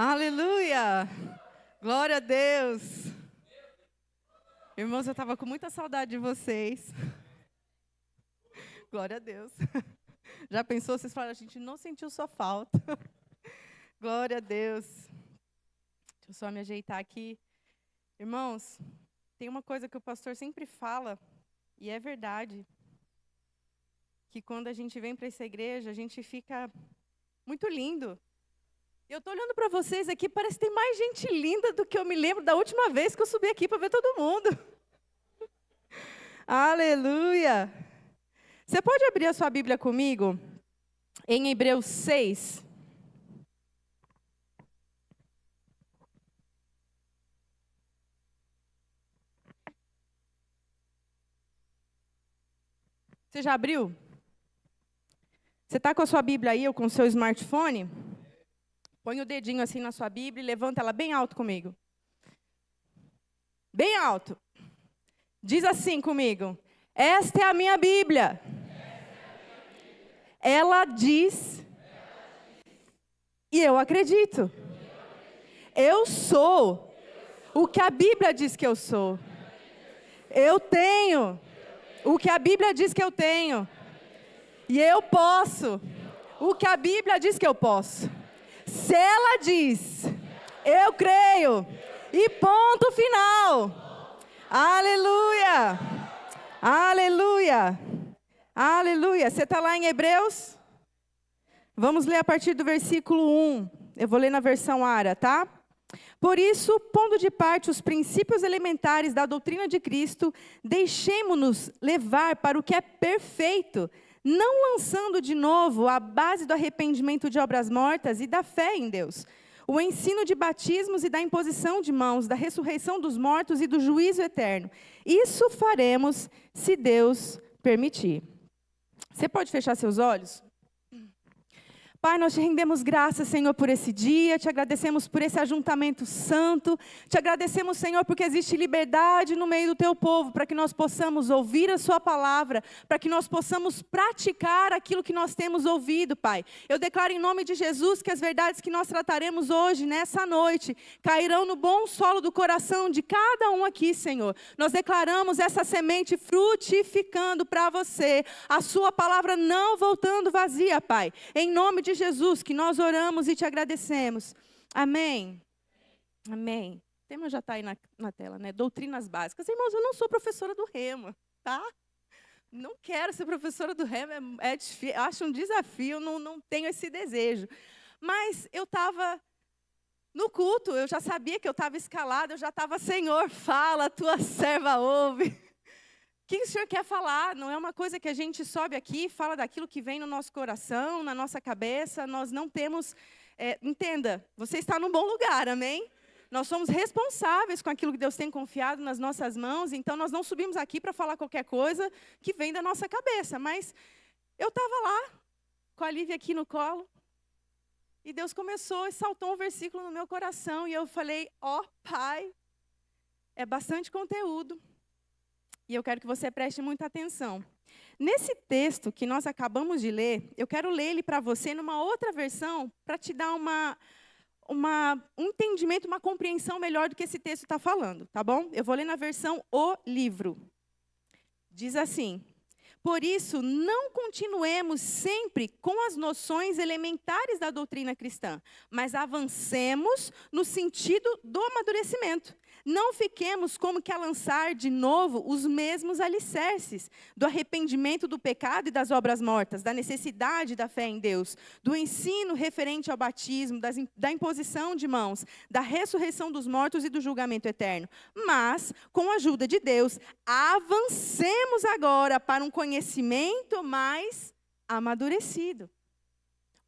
Aleluia! Glória a Deus! Irmãos, eu estava com muita saudade de vocês. Glória a Deus. Já pensou? Vocês falaram, a gente não sentiu sua falta. Glória a Deus. Deixa eu só me ajeitar aqui. Irmãos, tem uma coisa que o pastor sempre fala, e é verdade, que quando a gente vem para essa igreja, a gente fica muito lindo. Eu estou olhando para vocês aqui, parece que tem mais gente linda do que eu me lembro da última vez que eu subi aqui para ver todo mundo. Aleluia! Você pode abrir a sua Bíblia comigo? Em Hebreus 6. Você já abriu? Você está com a sua Bíblia aí ou com o seu smartphone? Põe o dedinho assim na sua Bíblia e levanta ela bem alto comigo. Bem alto. Diz assim comigo. Esta é a minha Bíblia. Ela diz. E eu acredito. Eu sou o que a Bíblia diz que eu sou. Eu tenho o que a Bíblia diz que eu tenho. E eu posso o que a Bíblia diz que eu posso. Se ela diz, eu creio. E ponto final. Aleluia. Aleluia. Aleluia. Você está lá em Hebreus? Vamos ler a partir do versículo 1. Eu vou ler na versão ARA, tá? Por isso, pondo de parte os princípios elementares da doutrina de Cristo, deixemo-nos levar para o que é perfeito, não lançando de novo a base do arrependimento de obras mortas e da fé em Deus, o ensino de batismos e da imposição de mãos, da ressurreição dos mortos e do juízo eterno. Isso faremos se Deus permitir. Você pode fechar seus olhos? Pai, nós te rendemos graças, Senhor, por esse dia, te agradecemos por esse ajuntamento santo, te agradecemos, Senhor, porque existe liberdade no meio do teu povo, para que nós possamos ouvir a sua palavra, para que nós possamos praticar aquilo que nós temos ouvido, Pai. Eu declaro em nome de Jesus que as verdades que nós trataremos hoje, nessa noite, cairão no bom solo do coração de cada um aqui, Senhor. Nós declaramos essa semente frutificando para você, a sua palavra não voltando vazia, Pai. Em nome de Jesus, que nós oramos e te agradecemos. Amém. Amém. O tema já está aí na tela, né? Doutrinas básicas. Irmãos, eu não sou professora do Rema, tá? Não quero ser professora do Rema, acho um desafio, não tenho esse desejo. Mas eu estava no culto, eu já sabia que eu estava escalada, eu já estava, Senhor, fala, tua serva ouve. O que o Senhor quer falar? Não é uma coisa que a gente sobe aqui e fala daquilo que vem no nosso coração, na nossa cabeça. Nós não temos... entenda, você está num bom lugar, amém? Nós somos responsáveis com aquilo que Deus tem confiado nas nossas mãos. Então, nós não subimos aqui para falar qualquer coisa que vem da nossa cabeça. Mas eu estava lá, com a Lívia aqui no colo. E Deus começou e saltou um versículo no meu coração. E eu falei, Pai, é bastante conteúdo. E eu quero que você preste muita atenção. Nesse texto que nós acabamos de ler, eu quero ler ele para você numa outra versão, para te dar um entendimento, uma compreensão melhor do que esse texto está falando, tá bom? Eu vou ler na versão O Livro. Diz assim: por isso, não continuemos sempre com as noções elementares da doutrina cristã, mas avancemos no sentido do amadurecimento. Não fiquemos como que a lançar de novo os mesmos alicerces do arrependimento do pecado e das obras mortas, da necessidade da fé em Deus, do ensino referente ao batismo, da imposição de mãos, da ressurreição dos mortos e do julgamento eterno. Mas, com a ajuda de Deus, avancemos agora para um conhecimento mais amadurecido.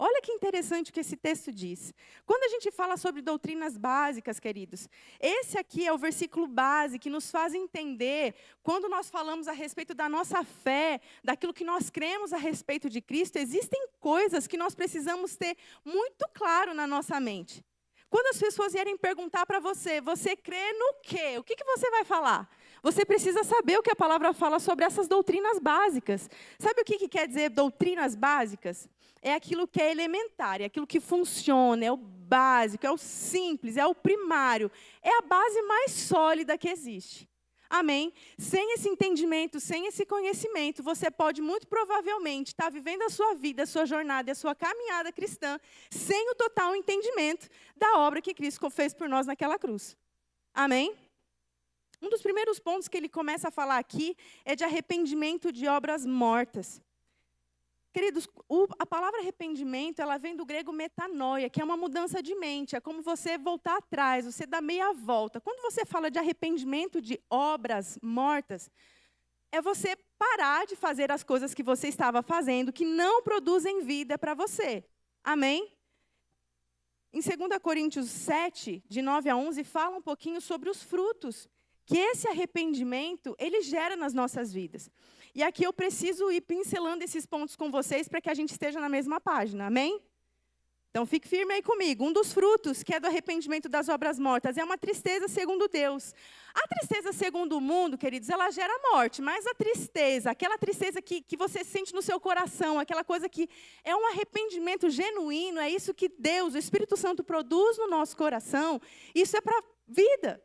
Olha que interessante o que esse texto diz. Quando a gente fala sobre doutrinas básicas, queridos, esse aqui é o versículo base que nos faz entender, quando nós falamos a respeito da nossa fé, daquilo que nós cremos a respeito de Cristo, existem coisas que nós precisamos ter muito claro na nossa mente. Quando as pessoas vierem perguntar para você, você crê no quê? O que você vai falar? Você precisa saber o que a palavra fala sobre essas doutrinas básicas. Sabe o que quer dizer doutrinas básicas? É aquilo que é elementar, é aquilo que funciona, é o básico, é o simples, é o primário. É a base mais sólida que existe. Amém? Sem esse entendimento, sem esse conhecimento, você pode muito provavelmente estar vivendo a sua vida, a sua jornada e a sua caminhada cristã sem o total entendimento da obra que Cristo fez por nós naquela cruz. Amém? Um dos primeiros pontos que ele começa a falar aqui é de arrependimento de obras mortas. Queridos, a palavra arrependimento, ela vem do grego metanoia, que é uma mudança de mente, é como você voltar atrás, você dá meia volta. Quando você fala de arrependimento de obras mortas, é você parar de fazer as coisas que você estava fazendo, que não produzem vida para você. Amém? Em 2 Coríntios 7, de 9 a 11, fala um pouquinho sobre os frutos que esse arrependimento, ele gera nas nossas vidas. E aqui eu preciso ir pincelando esses pontos com vocês para que a gente esteja na mesma página, amém? Então, fique firme aí comigo. Um dos frutos, que é do arrependimento das obras mortas, é uma tristeza segundo Deus. A tristeza segundo o mundo, queridos, ela gera morte, mas a tristeza, aquela tristeza que você sente no seu coração, aquela coisa que é um arrependimento genuíno, é isso que Deus, o Espírito Santo, produz no nosso coração, isso é para vida.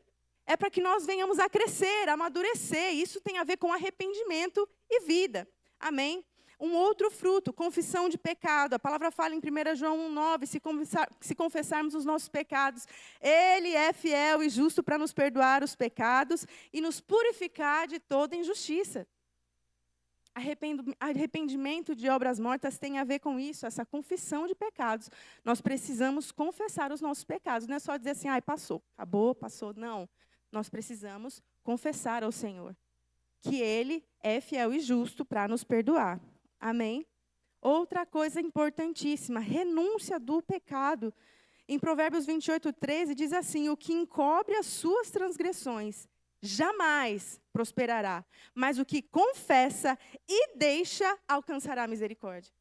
É para que nós venhamos a crescer, a amadurecer. Isso tem a ver com arrependimento e vida. Amém? Um outro fruto, confissão de pecado. A palavra fala em 1 João 1,9, se confessarmos os nossos pecados, Ele é fiel e justo para nos perdoar os pecados e nos purificar de toda injustiça. Arrependimento de obras mortas tem a ver com isso, essa confissão de pecados. Nós precisamos confessar os nossos pecados. Não é só dizer assim, passou, acabou, passou. Não. Nós precisamos confessar ao Senhor que Ele é fiel e justo para nos perdoar. Amém? Outra coisa importantíssima, renúncia do pecado. Em Provérbios 28:13 diz assim, o que encobre as suas transgressões jamais prosperará, mas o que confessa e deixa alcançará misericórdia.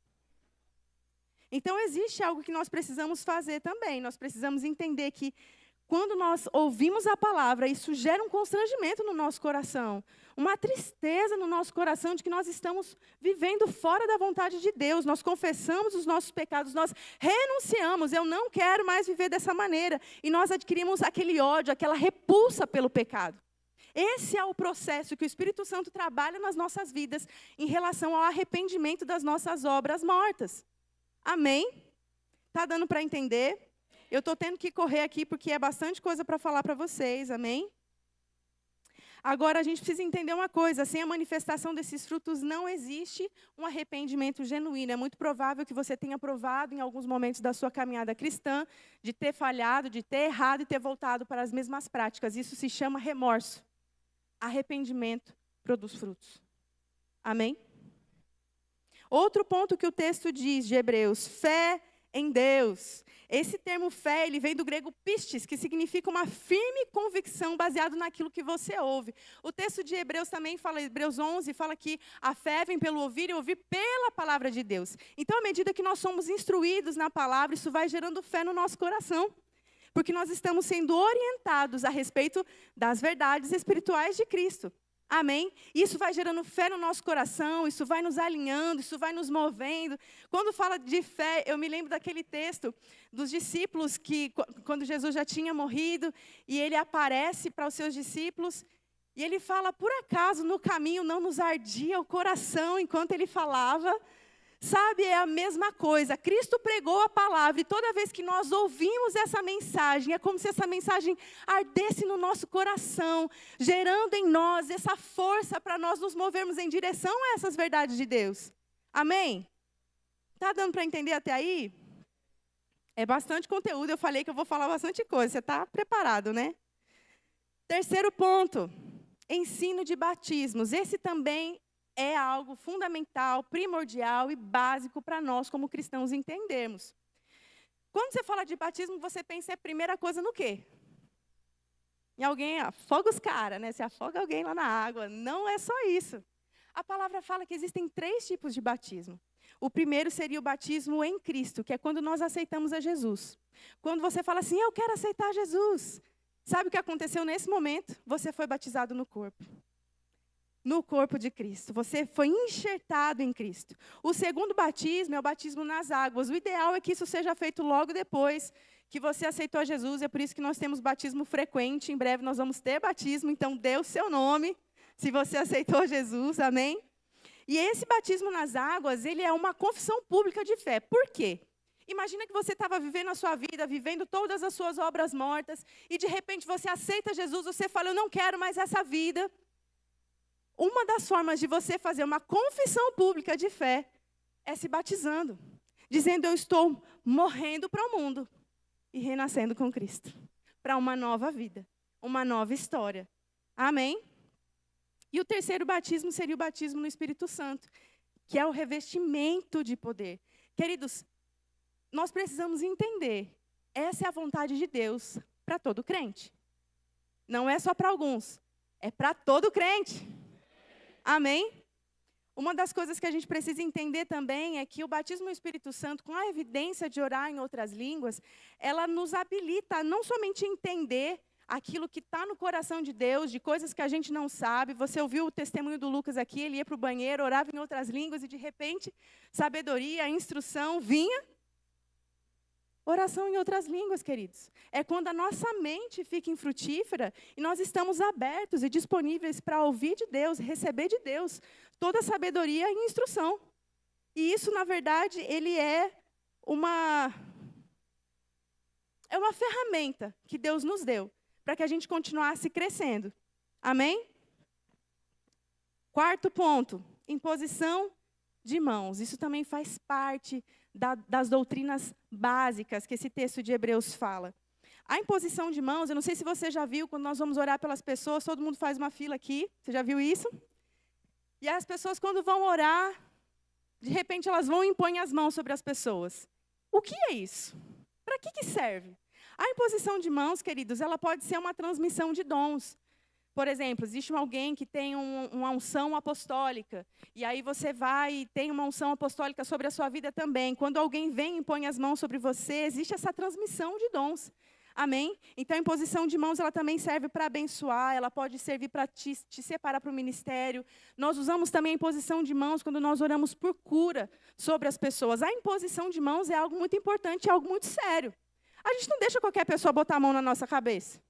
Então, existe algo que nós precisamos fazer também. Nós precisamos entender que quando nós ouvimos a palavra, isso gera um constrangimento no nosso coração, uma tristeza no nosso coração de que nós estamos vivendo fora da vontade de Deus. Nós confessamos os nossos pecados, nós renunciamos, eu não quero mais viver dessa maneira. E nós adquirimos aquele ódio, aquela repulsa pelo pecado. Esse é o processo que o Espírito Santo trabalha nas nossas vidas em relação ao arrependimento das nossas obras mortas. Amém? Está dando para entender? Eu estou tendo que correr aqui porque é bastante coisa para falar para vocês, amém? Agora, a gente precisa entender uma coisa, sem a manifestação desses frutos não existe um arrependimento genuíno. É muito provável que você tenha provado em alguns momentos da sua caminhada cristã, de ter falhado, de ter errado e ter voltado para as mesmas práticas. Isso se chama remorso. Arrependimento produz frutos. Amém? Outro ponto que o texto diz de Hebreus, fé em Deus. Esse termo fé, ele vem do grego pistis, que significa uma firme convicção baseada naquilo que você ouve. O texto de Hebreus também fala, Hebreus 11, fala que a fé vem pelo ouvir e ouvir pela palavra de Deus. Então, à medida que nós somos instruídos na palavra, isso vai gerando fé no nosso coração. Porque nós estamos sendo orientados a respeito das verdades espirituais de Cristo. Amém? Isso vai gerando fé no nosso coração, isso vai nos alinhando, isso vai nos movendo. Quando fala de fé, eu me lembro daquele texto dos discípulos que, quando Jesus já tinha morrido, e ele aparece para os seus discípulos, e ele fala, por acaso no caminho não nos ardia o coração enquanto ele falava? Sabe, é a mesma coisa. Cristo pregou a palavra e toda vez que nós ouvimos essa mensagem, é como se essa mensagem ardesse no nosso coração, gerando em nós essa força para nós nos movermos em direção a essas verdades de Deus. Amém? Está dando para entender até aí? É bastante conteúdo, eu falei que eu vou falar bastante coisa. Você está preparado, né? Terceiro ponto, ensino de batismos. Esse também é algo fundamental, primordial e básico para nós como cristãos entendermos. Quando você fala de batismo, você pensa a primeira coisa no quê? Em alguém afoga os caras, né? Você afoga alguém lá na água. Não é só isso. A palavra fala que existem 3 tipos de batismo. O primeiro seria o batismo em Cristo, que é quando nós aceitamos a Jesus. Quando você fala assim, eu quero aceitar Jesus. Sabe o que aconteceu nesse momento? Você foi batizado no corpo. no corpo de Cristo. Você foi enxertado em Cristo. O segundo batismo é o batismo nas águas. O ideal é que isso seja feito logo depois que você aceitou Jesus. É por isso que nós temos batismo frequente. Em breve nós vamos ter batismo. Então, dê o seu nome, se você aceitou Jesus. Amém? E esse batismo nas águas, ele é uma confissão pública de fé. Por quê? Imagina que você estava vivendo a sua vida, vivendo todas as suas obras mortas, e de repente você aceita Jesus, você fala, eu não quero mais essa vida. Uma das formas de você fazer uma confissão pública de fé é se batizando, dizendo, eu estou morrendo para o mundo e renascendo com Cristo, para uma nova vida, uma nova história. Amém? E o terceiro batismo seria o batismo no Espírito Santo, que é o revestimento de poder. Queridos, nós precisamos entender, essa é a vontade de Deus para todo crente. Não é só para alguns, é para todo crente. Amém? Uma das coisas que a gente precisa entender também é que o batismo no Espírito Santo, com a evidência de orar em outras línguas, ela nos habilita a não somente entender aquilo que está no coração de Deus, de coisas que a gente não sabe. Você ouviu o testemunho do Lucas aqui, ele ia para o banheiro, orava em outras línguas e de repente, sabedoria, instrução vinha. Oração em outras línguas, queridos. É quando a nossa mente fica infrutífera e nós estamos abertos e disponíveis para ouvir de Deus, receber de Deus toda a sabedoria e instrução. E isso, na verdade, ele é uma ferramenta que Deus nos deu para que a gente continuasse crescendo. Amém? Quarto ponto, imposição de mãos. Isso também faz parte das doutrinas básicas que esse texto de Hebreus fala. A imposição de mãos, eu não sei se você já viu, quando nós vamos orar pelas pessoas, todo mundo faz uma fila aqui. Você já viu isso? E as pessoas, quando vão orar, de repente elas vão e impõem as mãos sobre as pessoas. O que é isso? Para que serve? A imposição de mãos, queridos, ela pode ser uma transmissão de dons. Por exemplo, existe alguém que tem uma unção apostólica, e aí você vai e tem uma unção apostólica sobre a sua vida também. Quando alguém vem e põe as mãos sobre você, existe essa transmissão de dons. Amém? Então, a imposição de mãos, ela também serve para abençoar, ela pode servir para te separar para o ministério. Nós usamos também a imposição de mãos quando nós oramos por cura sobre as pessoas. A imposição de mãos é algo muito importante, é algo muito sério. A gente não deixa qualquer pessoa botar a mão na nossa cabeça.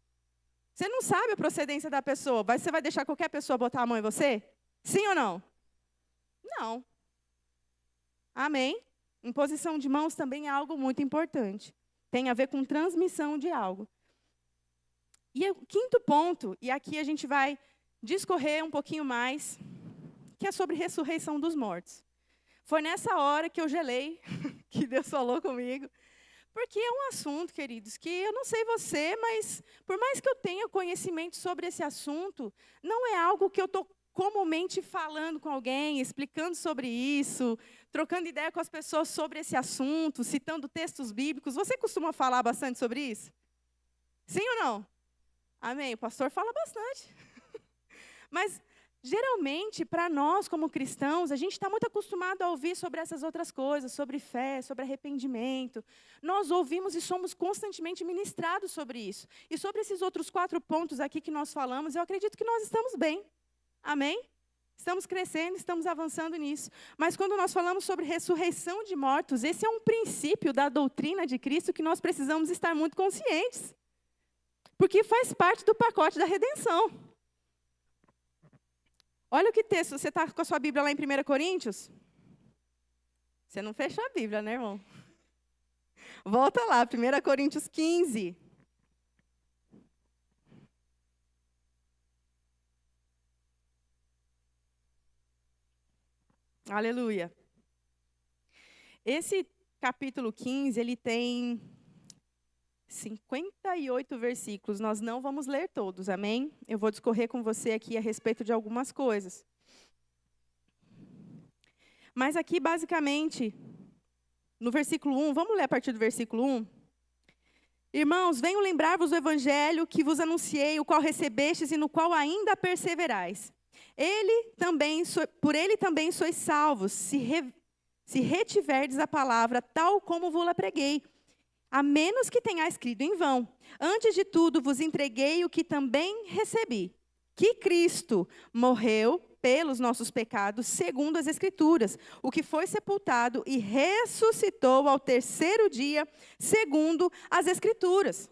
Você não sabe a procedência da pessoa. Você vai deixar qualquer pessoa botar a mão em você? Sim ou não? Não. Amém? Imposição de mãos também é algo muito importante. Tem a ver com transmissão de algo. E o quinto ponto, e aqui a gente vai discorrer um pouquinho mais, que é sobre ressurreição dos mortos. Foi nessa hora que eu gelei, que Deus falou comigo. Porque é um assunto, queridos, que eu não sei você, mas por mais que eu tenha conhecimento sobre esse assunto, não é algo que eu estou comumente falando com alguém, explicando sobre isso, trocando ideia com as pessoas sobre esse assunto, citando textos bíblicos. Você costuma falar bastante sobre isso? Sim ou não? Amém. O pastor fala bastante. Mas geralmente, para nós, como cristãos, a gente está muito acostumado a ouvir sobre essas outras coisas, sobre fé, sobre arrependimento. Nós ouvimos e somos constantemente ministrados sobre isso. E sobre esses outros 4 pontos aqui que nós falamos, eu acredito que nós estamos bem. Amém? Estamos crescendo, estamos avançando nisso. Mas quando nós falamos sobre ressurreição de mortos, esse é um princípio da doutrina de Cristo que nós precisamos estar muito conscientes. Porque faz parte do pacote da redenção. Olha o que texto, você está com a sua Bíblia lá em 1 Coríntios? Você não fechou a Bíblia, né, irmão? Volta lá, 1 Coríntios 15. Aleluia. Esse capítulo 15, ele tem 58 versículos, nós não vamos ler todos, amém? Eu vou discorrer com você aqui a respeito de algumas coisas. Mas aqui, basicamente, no versículo 1, vamos ler a partir do versículo 1? Irmãos, venho lembrar-vos do evangelho que vos anunciei, o qual recebestes e no qual ainda perseverais. Por ele também sois salvos, se retiverdes a palavra tal como vos-la preguei, a menos que tenhais crido em vão. Antes de tudo, vos entreguei o que também recebi, que Cristo morreu pelos nossos pecados, segundo as Escrituras, o que foi sepultado e ressuscitou ao terceiro dia, segundo as Escrituras.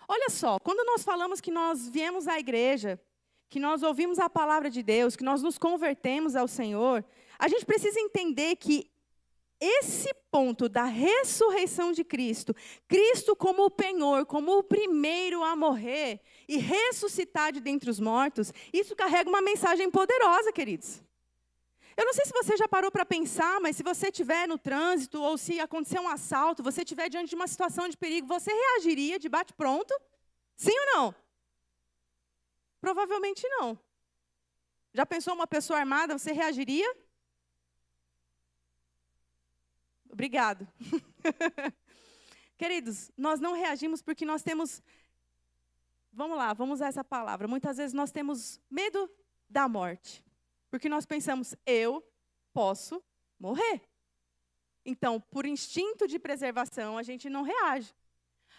Olha só, quando nós falamos que nós viemos à igreja, que nós ouvimos a palavra de Deus, que nós nos convertemos ao Senhor, a gente precisa entender que esse ponto da ressurreição de Cristo, Cristo como o penhor, como o primeiro a morrer e ressuscitar de dentre os mortos, isso carrega uma mensagem poderosa, queridos. Eu não sei se você já parou para pensar, mas se você estiver no trânsito ou se acontecer um assalto, você estiver diante de uma situação de perigo, você reagiria de bate-pronto? Sim ou não? Provavelmente não. Já pensou uma pessoa armada, você reagiria? Obrigado. Queridos, nós não reagimos porque nós temos... Vamos lá, vamos usar essa palavra. Muitas vezes nós temos medo da morte. Porque nós pensamos, eu posso morrer. Então, por instinto de preservação, a gente não reage.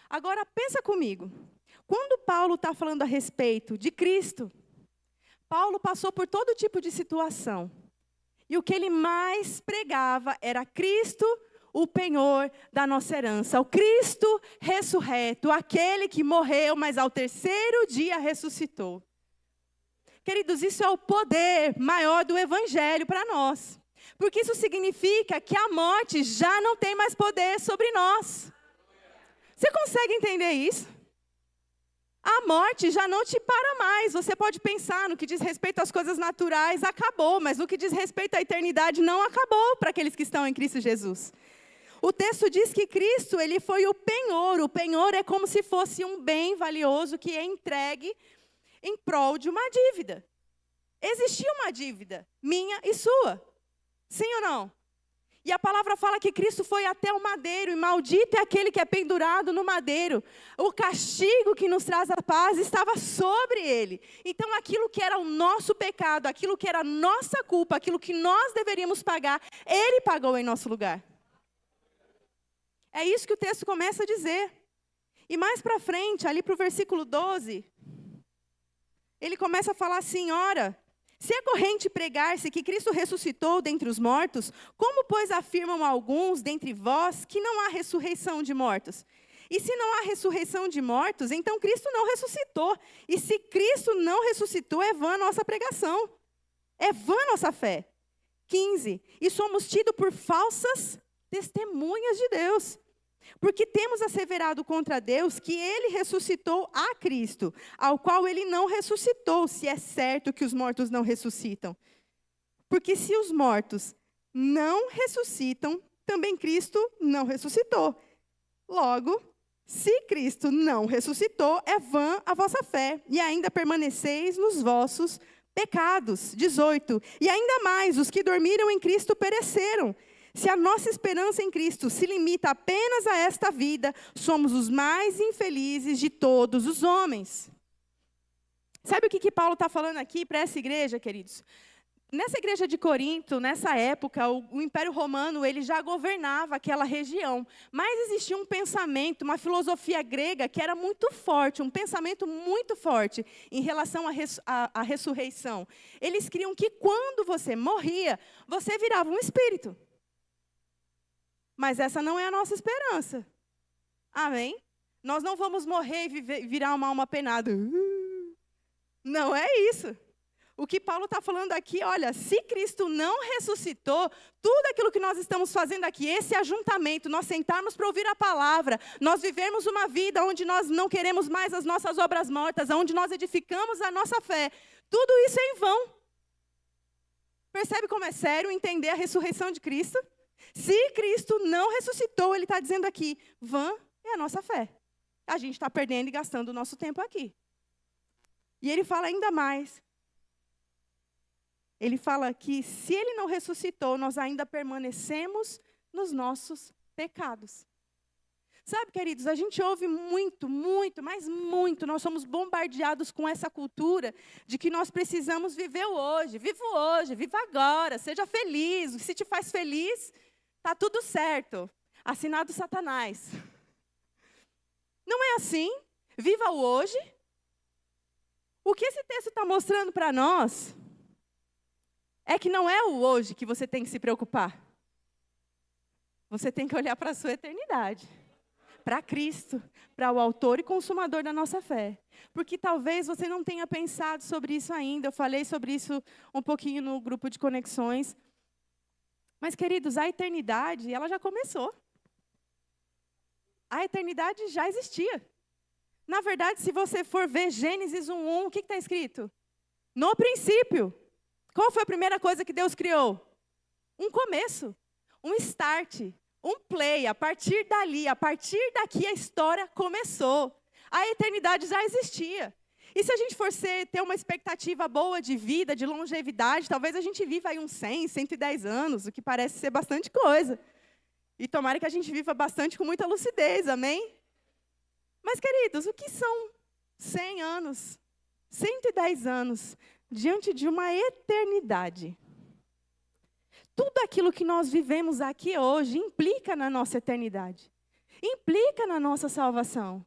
Agora, pensa comigo. Quando Paulo está falando a respeito de Cristo, Paulo passou por todo tipo de situação. E o que ele mais pregava era Cristo, o penhor da nossa herança. O Cristo ressurreto, aquele que morreu, mas ao terceiro dia ressuscitou. Queridos, isso é o poder maior do Evangelho para nós. Porque isso significa que a morte já não tem mais poder sobre nós. Você consegue entender isso? A morte já não te para mais. Você pode pensar no que diz respeito às coisas naturais, acabou. Mas no que diz respeito à eternidade, não acabou para aqueles que estão em Cristo Jesus. O texto diz que Cristo, ele foi o penhor. O penhor é como se fosse um bem valioso que é entregue em prol de uma dívida. Existia uma dívida, minha e sua. Sim ou não? E a palavra fala que Cristo foi até o madeiro, e maldito é aquele que é pendurado no madeiro. O castigo que nos traz a paz estava sobre ele. Então aquilo que era o nosso pecado, aquilo que era a nossa culpa, aquilo que nós deveríamos pagar, ele pagou em nosso lugar. É isso que o texto começa a dizer. E mais para frente, ali para o versículo 12... ele começa a falar assim, ora, se é corrente pregar-se que Cristo ressuscitou dentre os mortos, como, pois, afirmam alguns dentre vós que não há ressurreição de mortos? E se não há ressurreição de mortos, então Cristo não ressuscitou. E se Cristo não ressuscitou, é vã a nossa pregação. É vã a nossa fé. 15, e somos tidos por falsas testemunhas de Deus. Porque temos asseverado contra Deus que ele ressuscitou a Cristo, ao qual ele não ressuscitou, se é certo que os mortos não ressuscitam. Porque se os mortos não ressuscitam, também Cristo não ressuscitou. Logo, se Cristo não ressuscitou, é vã a vossa fé, e ainda permaneceis nos vossos pecados. 18, e ainda mais, os que dormiram em Cristo pereceram. Se a nossa esperança em Cristo se limita apenas a esta vida, somos os mais infelizes de todos os homens. Sabe o que Paulo está falando aqui para essa igreja, queridos? Nessa igreja de Corinto, nessa época, o Império Romano ele já governava aquela região. Mas existia um pensamento, uma filosofia grega que era muito forte, um pensamento muito forte em relação à ressurreição. Eles criam que quando você morria, você virava um espírito. Mas essa não é a nossa esperança. Amém? Nós não vamos morrer e virar uma alma penada. Não é isso. O que Paulo está falando aqui, olha, se Cristo não ressuscitou, tudo aquilo que nós estamos fazendo aqui, esse ajuntamento, nós sentarmos para ouvir a palavra, nós vivermos uma vida onde nós não queremos mais as nossas obras mortas, onde nós edificamos a nossa fé, tudo isso é em vão. Percebe como é sério entender a ressurreição de Cristo? Se Cristo não ressuscitou, ele está dizendo aqui, vã é a nossa fé. A gente está perdendo e gastando o nosso tempo aqui. E ele fala ainda mais. Ele fala que se ele não ressuscitou, nós ainda permanecemos nos nossos pecados. Sabe, queridos, a gente ouve muito, mas muito. Nós somos bombardeados com essa cultura de que nós precisamos viver o hoje. Viva o hoje, viva agora, seja feliz. O que se te faz feliz, está tudo certo. Assinado Satanás. Não é assim. Viva o hoje. O que esse texto está mostrando para nós é que não é o hoje que você tem que se preocupar. Você tem que olhar para a sua eternidade, para Cristo, para o autor e consumador da nossa fé. Porque talvez você não tenha pensado sobre isso ainda. Eu falei sobre isso um pouquinho no grupo de conexões. Mas, queridos, a eternidade, ela já começou. A eternidade já existia. Na verdade, se você for ver Gênesis 1:1, o que está escrito? No princípio. Qual foi a primeira coisa que Deus criou? Um começo, um start, um play. A partir dali, a partir daqui a história começou. A eternidade já existia. E se a gente for ter uma expectativa boa de vida, de longevidade, talvez a gente viva aí uns 100, 110 anos, o que parece ser bastante coisa. E tomara que a gente viva bastante com muita lucidez, amém? Mas, queridos, o que são 100 anos, 110 anos, diante de uma eternidade? Tudo aquilo que nós vivemos aqui hoje implica na nossa eternidade. Implica na nossa salvação.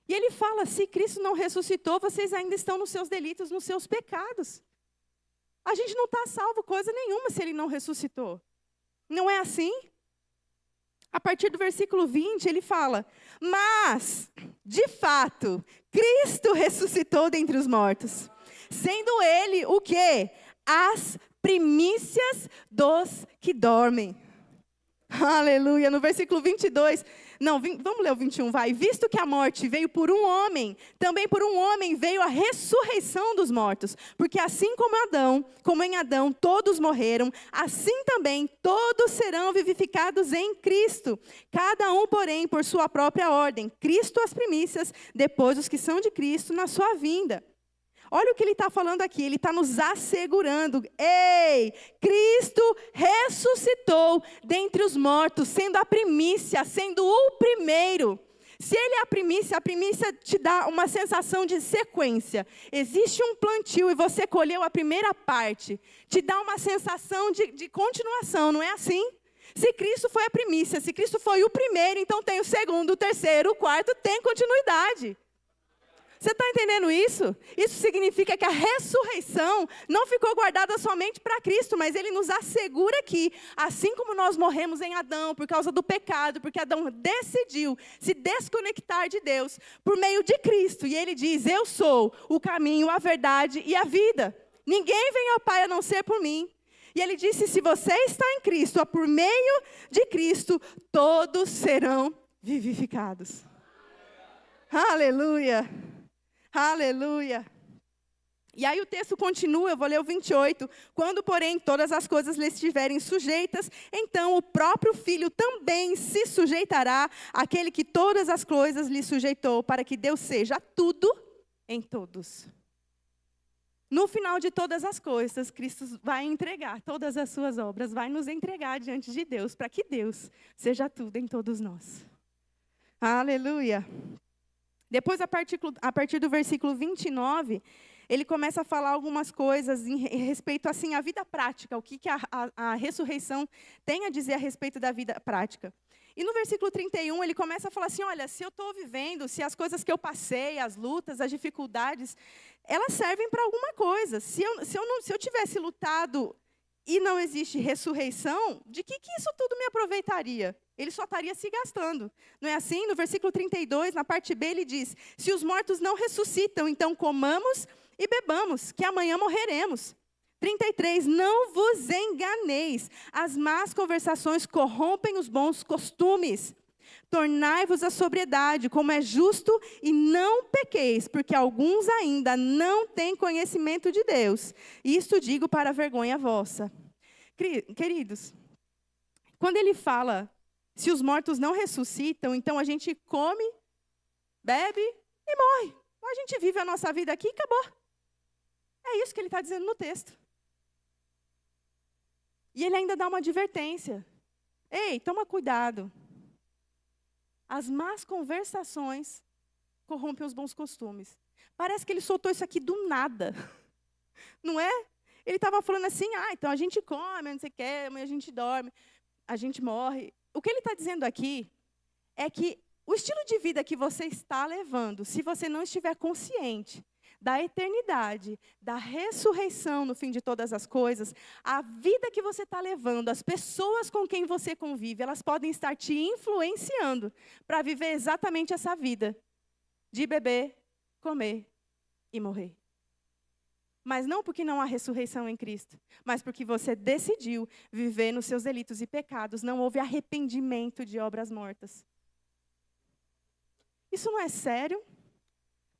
E ele fala, se Cristo não ressuscitou, vocês ainda estão nos seus delitos, nos seus pecados. A gente não está salvo coisa nenhuma se ele não ressuscitou. Não é assim? A partir do versículo 20, ele fala, mas, de fato, Cristo ressuscitou dentre os mortos, sendo ele o quê? As primícias dos que dormem. Aleluia. No versículo 22, vamos ler o 21, vai. Visto que a morte veio por um homem, também por um homem veio a ressurreição dos mortos. Porque assim como em Adão todos morreram, assim também todos serão vivificados em Cristo. Cada um, porém, por sua própria ordem. Cristo as primícias, depois os que são de Cristo na sua vinda. Olha o que ele está falando aqui, ele está nos assegurando. Ei, Cristo ressuscitou dentre os mortos, sendo a primícia, sendo o primeiro. Se ele é a primícia te dá uma sensação de sequência. Existe um plantio e você colheu a primeira parte. Te dá uma sensação de continuação, não é assim? Se Cristo foi a primícia, se Cristo foi o primeiro, então tem o segundo, o terceiro, o quarto, tem continuidade. Você está entendendo isso? Isso significa que a ressurreição não ficou guardada somente para Cristo, mas ele nos assegura que, assim como nós morremos em Adão por causa do pecado, porque Adão decidiu se desconectar de Deus por meio de Cristo, e ele diz, eu sou o caminho, a verdade e a vida. Ninguém vem ao Pai a não ser por mim. E ele disse, se você está em Cristo, por meio de Cristo, todos serão vivificados. Aleluia! Aleluia. E aí o texto continua, eu vou ler o 28. Quando, porém, todas as coisas lhe estiverem sujeitas, então o próprio Filho também se sujeitará àquele que todas as coisas lhe sujeitou, para que Deus seja tudo em todos. No final de todas as coisas, Cristo vai entregar todas as suas obras, vai nos entregar diante de Deus, para que Deus seja tudo em todos nós. Aleluia. Depois, a partir do versículo 29, ele começa a falar algumas coisas em respeito assim, à vida prática, o que a ressurreição tem a dizer a respeito da vida prática. E no versículo 31, ele começa a falar assim, olha, se eu estou vivendo, se as coisas que eu passei, as lutas, as dificuldades, elas servem para alguma coisa. Se eu tivesse lutado e não existe ressurreição, de que isso tudo me aproveitaria? Ele só estaria se gastando. Não é assim? No versículo 32, na parte B, ele diz, se os mortos não ressuscitam, então comamos e bebamos, que amanhã morreremos. 33, não vos enganeis, as más conversações corrompem os bons costumes. Tornai-vos a sobriedade, como é justo, e não pequeis, porque alguns ainda não têm conhecimento de Deus. Isto digo para a vergonha vossa. Queridos, quando ele fala, se os mortos não ressuscitam, então a gente come, bebe e morre. Ou a gente vive a nossa vida aqui e acabou. É isso que ele está dizendo no texto. E ele ainda dá uma advertência. Ei, toma cuidado. As más conversações corrompem os bons costumes. Parece que ele soltou isso aqui do nada. Não é? Ele estava falando assim, então a gente come, não sei o que, amanhã a gente dorme, a gente morre. O que ele está dizendo aqui é que o estilo de vida que você está levando, se você não estiver consciente da eternidade, da ressurreição no fim de todas as coisas, a vida que você está levando, as pessoas com quem você convive, elas podem estar te influenciando para viver exatamente essa vida de beber, comer e morrer. Mas não porque não há ressurreição em Cristo, mas porque você decidiu viver nos seus delitos e pecados, não houve arrependimento de obras mortas. Isso não é sério?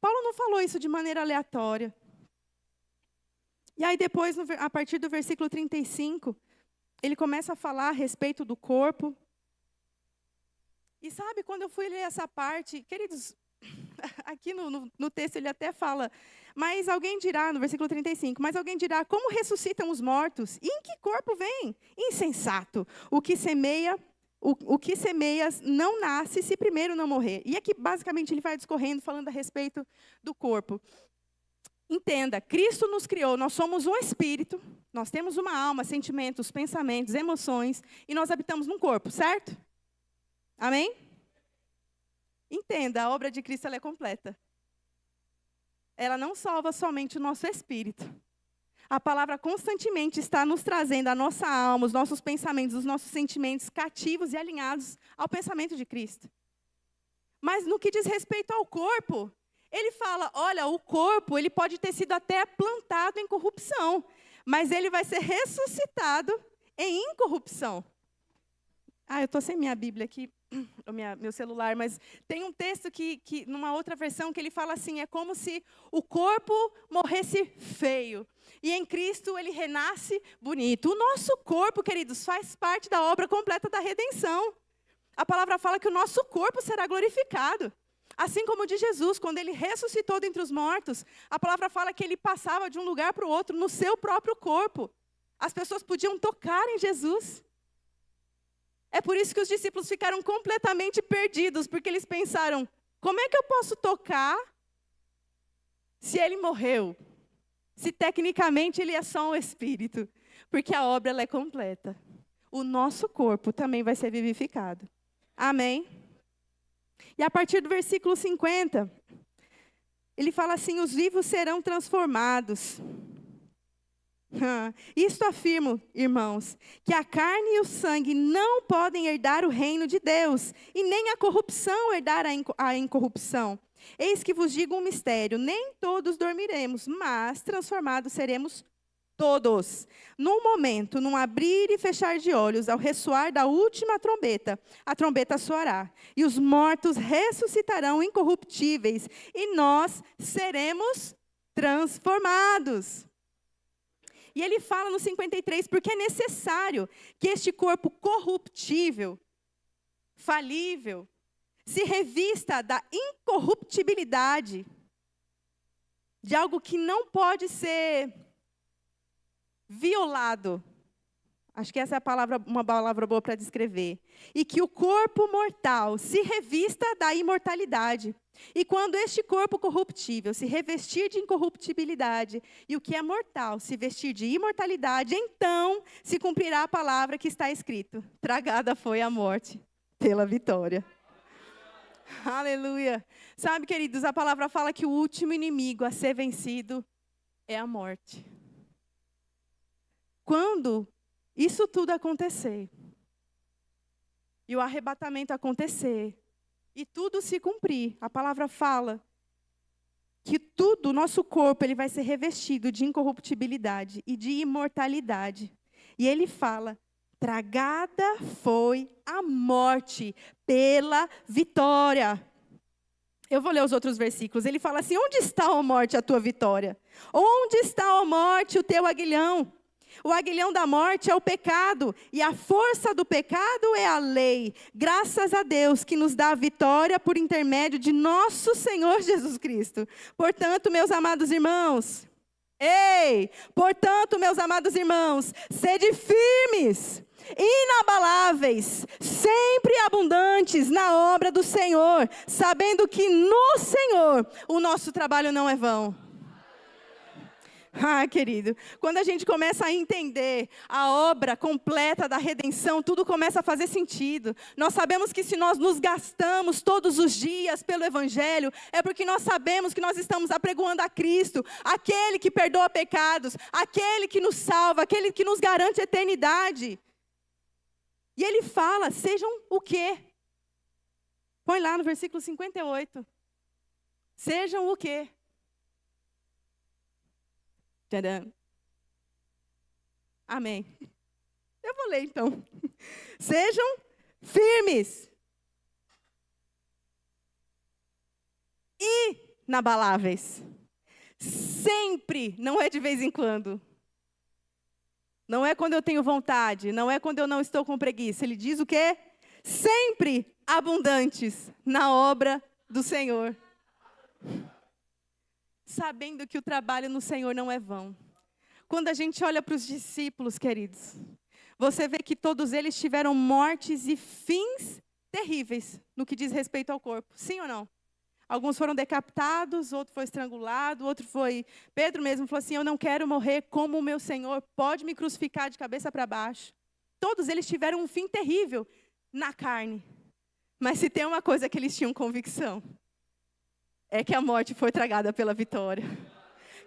Paulo não falou isso de maneira aleatória. E aí depois, a partir do versículo 35, ele começa a falar a respeito do corpo. E sabe, quando eu fui ler essa parte, queridos, aqui no texto ele até fala, mas alguém dirá, no versículo 35, mas alguém dirá, como ressuscitam os mortos? E em que corpo vem? Insensato. O que semeias não nasce se primeiro não morrer. E aqui, basicamente, ele vai discorrendo, falando a respeito do corpo. Entenda, Cristo nos criou, nós somos um espírito, nós temos uma alma, sentimentos, pensamentos, emoções, e nós habitamos num corpo, certo? Amém? Entenda, a obra de Cristo ela é completa. Ela não salva somente o nosso espírito. A palavra constantemente está nos trazendo a nossa alma, os nossos pensamentos, os nossos sentimentos cativos e alinhados ao pensamento de Cristo. Mas no que diz respeito ao corpo, ele fala, olha, o corpo ele pode ter sido até plantado em corrupção, mas ele vai ser ressuscitado em incorrupção. Eu estou sem minha Bíblia aqui, meu celular, mas tem um texto que, numa outra versão, que ele fala assim, é como se o corpo morresse feio. E em Cristo ele renasce bonito. O nosso corpo, queridos, faz parte da obra completa da redenção. A palavra fala que o nosso corpo será glorificado. Assim como o de Jesus, quando ele ressuscitou dentre os mortos, a palavra fala que ele passava de um lugar para o outro no seu próprio corpo. As pessoas podiam tocar em Jesus. É por isso que os discípulos ficaram completamente perdidos, porque eles pensaram, como é que eu posso tocar se ele morreu? Se tecnicamente ele é só um espírito, porque a obra ela é completa. O nosso corpo também vai ser vivificado. Amém? E a partir do versículo 50, ele fala assim, os vivos serão transformados. Isto afirmo, irmãos, que a carne e o sangue não podem herdar o reino de Deus, e nem a corrupção herdar a incorrupção. Eis que vos digo um mistério, nem todos dormiremos, mas transformados seremos todos. Num momento, num abrir e fechar de olhos, ao ressoar da última trombeta, a trombeta soará, e os mortos ressuscitarão incorruptíveis, e nós seremos transformados. E ele fala no 53, porque é necessário que este corpo corruptível, falível, se revista da incorruptibilidade, de algo que não pode ser violado. Acho que essa é uma palavra boa para descrever. E que o corpo mortal se revista da imortalidade. E quando este corpo corruptível se revestir de incorruptibilidade, e o que é mortal se vestir de imortalidade, então se cumprirá a palavra que está escrito: tragada foi a morte pela vitória. Aleluia. Sabe, queridos, a palavra fala que o último inimigo a ser vencido é a morte. Quando isso tudo acontecer, e o arrebatamento acontecer, e tudo se cumprir, a palavra fala que tudo, o nosso corpo, ele vai ser revestido de incorruptibilidade e de imortalidade. E ele fala, tragada foi a morte pela vitória. Eu vou ler os outros versículos. Ele fala assim, onde está, ó morte, a tua vitória? Onde está, ó morte, o teu aguilhão? O aguilhão da morte é o pecado, e a força do pecado é a lei. Graças a Deus que nos dá a vitória por intermédio de nosso Senhor Jesus Cristo. Portanto, meus amados irmãos, sede firmes, inabaláveis, sempre abundantes na obra do Senhor, sabendo que no Senhor o nosso trabalho não é vão. Ah, querido, quando a gente começa a entender a obra completa da redenção, tudo começa a fazer sentido. Nós sabemos que se nós nos gastamos todos os dias pelo Evangelho, é porque nós sabemos que nós estamos apregoando a Cristo, aquele que perdoa pecados, aquele que nos salva, aquele que nos garante a eternidade. E ele fala, sejam o quê? Põe lá no versículo 58. Sejam o quê? Tcharam. Amém. Eu vou ler então. Sejam firmes. Inabaláveis. Sempre, não é de vez em quando. Não é quando eu tenho vontade, não é quando eu não estou com preguiça. Ele diz o quê? Sempre abundantes na obra do Senhor. Sabendo que o trabalho no Senhor não é vão. Quando a gente olha para os discípulos, queridos, você vê que todos eles tiveram mortes e fins terríveis no que diz respeito ao corpo. Sim ou não? Alguns foram decapitados, outro foi estrangulado, outro foi... Pedro mesmo falou assim, eu não quero morrer como o meu Senhor, pode me crucificar de cabeça para baixo. Todos eles tiveram um fim terrível na carne. Mas se tem uma coisa que eles tinham convicção, é que a morte foi tragada pela vitória.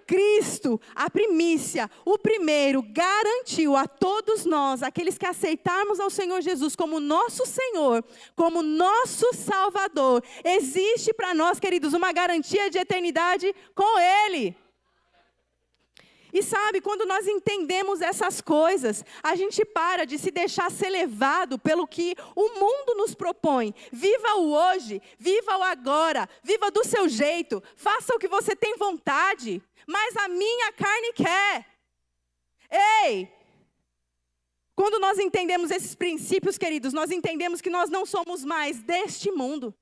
Cristo, a primícia, o primeiro, garantiu a todos nós, aqueles que aceitarmos ao Senhor Jesus como nosso Senhor, como nosso Salvador, existe para nós, queridos, uma garantia de eternidade com Ele. E sabe, quando nós entendemos essas coisas, a gente para de se deixar ser levado pelo que o mundo nos propõe. Viva o hoje, viva o agora, viva do seu jeito, faça o que você tem vontade, mas a minha carne quer. Ei! Quando nós entendemos esses princípios, queridos, nós entendemos que nós não somos mais deste mundo.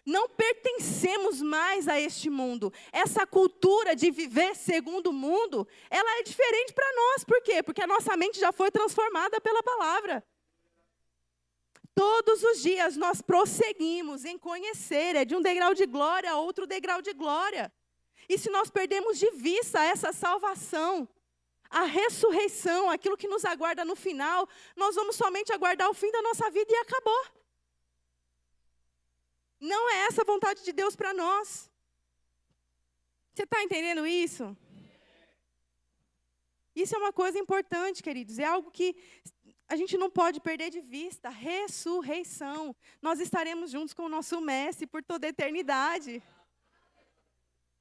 Não pertencemos mais a este mundo. Essa cultura de viver segundo o mundo, ela é diferente para nós. Por quê? Porque a nossa mente já foi transformada pela palavra. Todos os dias nós prosseguimos em conhecer, é de um degrau de glória a outro degrau de glória. E se nós perdemos de vista essa salvação, a ressurreição, aquilo que nos aguarda no final, nós vamos somente aguardar o fim da nossa vida e acabou. Não é essa a vontade de Deus para nós. Você está entendendo isso? Isso é uma coisa importante, queridos. É algo que a gente não pode perder de vista. Ressurreição. Nós estaremos juntos com o nosso Mestre por toda a eternidade.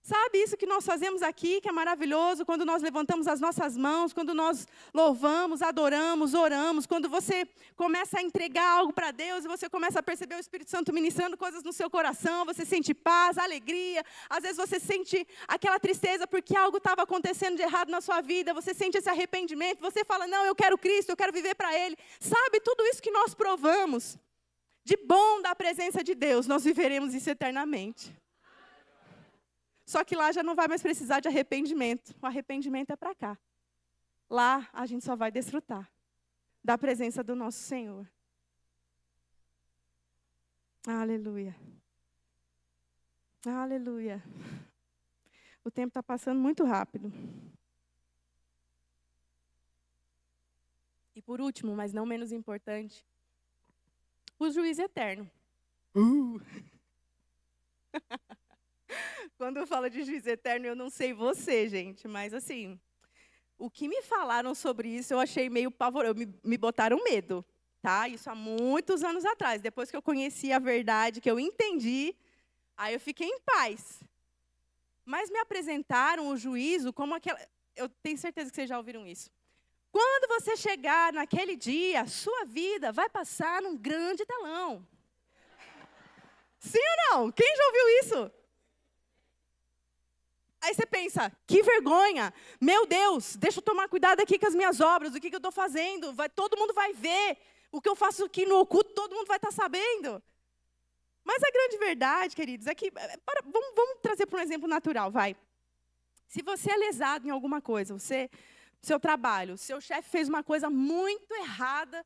Sabe isso que nós fazemos aqui, que é maravilhoso, quando nós levantamos as nossas mãos, quando nós louvamos, adoramos, oramos, quando você começa a entregar algo para Deus e você começa a perceber o Espírito Santo ministrando coisas no seu coração, você sente paz, alegria, às vezes você sente aquela tristeza porque algo estava acontecendo de errado na sua vida, você sente esse arrependimento, você fala, não, eu quero Cristo, eu quero viver para Ele. Sabe, tudo isso que nós provamos de bom da presença de Deus, nós viveremos isso eternamente. Só que lá já não vai mais precisar de arrependimento. O arrependimento é para cá. Lá a gente só vai desfrutar da presença do nosso Senhor. Aleluia. Aleluia. O tempo está passando muito rápido. E por último, mas não menos importante, o juiz eterno. Quando eu falo de juiz eterno, eu não sei você, gente, mas assim, o que me falaram sobre isso, eu achei meio pavoroso, me botaram medo, tá? Isso há muitos anos atrás, depois que eu conheci a verdade, que eu entendi, aí eu fiquei em paz. Mas me apresentaram o juízo como aquela, eu tenho certeza que vocês já ouviram isso. Quando você chegar naquele dia, a sua vida vai passar num grande telão. Sim ou não? Quem já ouviu isso? Aí você pensa, que vergonha, meu Deus, deixa eu tomar cuidado aqui com as minhas obras, o que eu estou fazendo, todo mundo vai ver, o que eu faço aqui no oculto, todo mundo vai estar sabendo. Mas a grande verdade, queridos, é que, vamos trazer para um exemplo natural, vai. Se você é lesado em alguma coisa, seu trabalho, seu chefe fez uma coisa muito errada,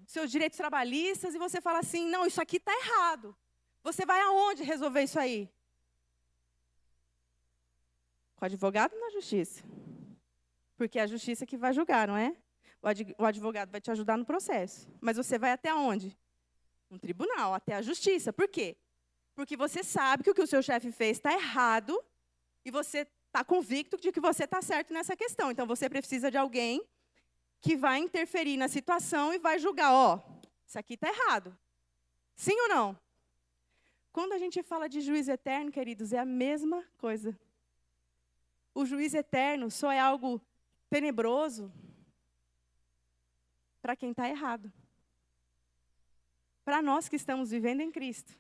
seus direitos trabalhistas, e você fala assim, não, isso aqui está errado. Você vai aonde resolver isso aí? Com o advogado ou na justiça? Porque é a justiça que vai julgar, não é? O advogado vai te ajudar no processo. Mas você vai até onde? Um tribunal, até a justiça. Por quê? Porque você sabe que o seu chefe fez está errado e você está convicto de que você está certo nessa questão. Então, você precisa de alguém que vai interferir na situação e vai julgar, ó, isso aqui está errado. Sim ou não? Quando a gente fala de juízo eterno, queridos, é a mesma coisa. O juízo eterno só é algo tenebroso para quem está errado. Para nós que estamos vivendo em Cristo,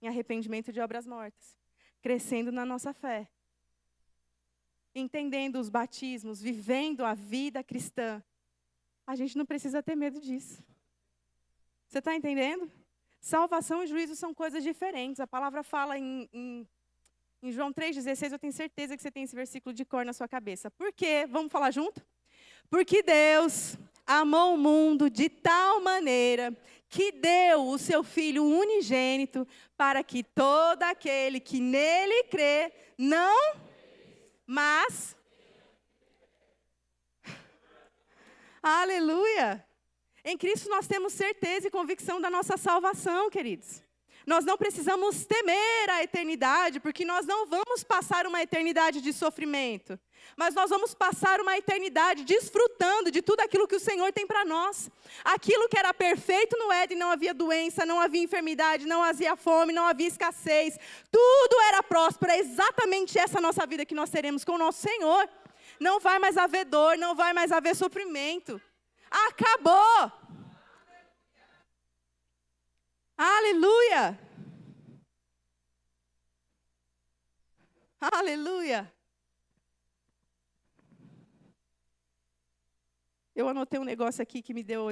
em arrependimento de obras mortas, crescendo na nossa fé, entendendo os batismos, vivendo a vida cristã, a gente não precisa ter medo disso. Você está entendendo? Salvação e juízo são coisas diferentes. A palavra fala em João 3,16, eu tenho certeza que você tem esse versículo de cor na sua cabeça. Por quê? Vamos falar junto? Porque Deus amou o mundo de tal maneira que deu o seu Filho unigênito para que todo aquele que nele crê, não, mas... Aleluia! Em Cristo nós temos certeza e convicção da nossa salvação, queridos. Nós não precisamos temer a eternidade, porque nós não vamos passar uma eternidade de sofrimento. Mas nós vamos passar uma eternidade desfrutando de tudo aquilo que o Senhor tem para nós. Aquilo que era perfeito no Éden, não havia doença, não havia enfermidade, não havia fome, não havia escassez. Tudo era próspero, é exatamente essa nossa vida que nós teremos com o nosso Senhor. Não vai mais haver dor, não vai mais haver sofrimento. Acabou! Aleluia! Aleluia! Eu anotei um negócio aqui que me deu